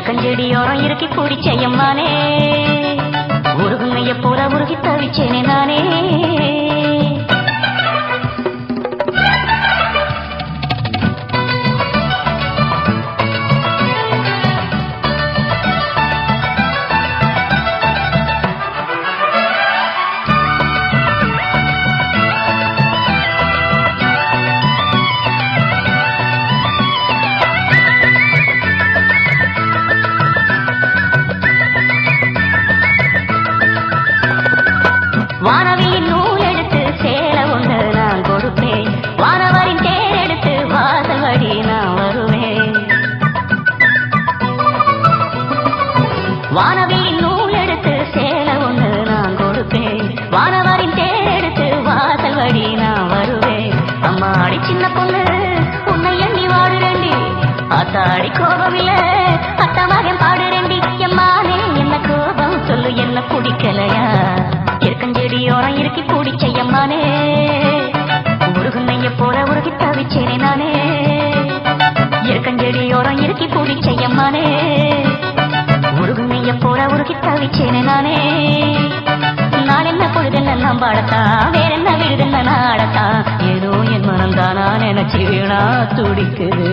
இருக்கஞ்செடியோரம் இறுக்கி பிடிச்சையம்மானே உருகுங்கைய போல உருகி தவிச்சேனே நானே வானவியின் நூல் எடுத்து சேல ஒன்று நான் கொடுப்பேன் வானவரின் தேர் எடுத்து வாசல் வழி நான் வருவேன் வானவியின் நூல் எடுத்து சேல ஒன்று நான் கொடுப்பேன் வானவரின் தேர் எடுத்து வாசல் வழி நான் வருவேன் அம்மாடி சின்ன பொண்ணு உன்னை எண்ணி வாடுறேண்டி அத்தாடி கோபம் இல்ல அத்தமாக பாடுறேண்டி எம்மானே என்ன கோபம் சொல்லு என்ன பிடிக்கலையா இருக்கஞ்செடியோரம் இறுக்கி பிடிச்சையம்மானே உருகுங்கைய போல உருகி தவிச்சேனே நானே இருக்கஞ்செடியோரம் இறுக்கி பிடிச்சையம்மானே உருகுங்கைய போல உருகி தவிச்சேனே நானே நான் என்ன பொழுதென்ன நான் பாடத்தான் வேற என்ன விடுதென்ன நாடத்தான் ஏதோ என் மனம்தானா நினைச்சு வீணா துடிக்குது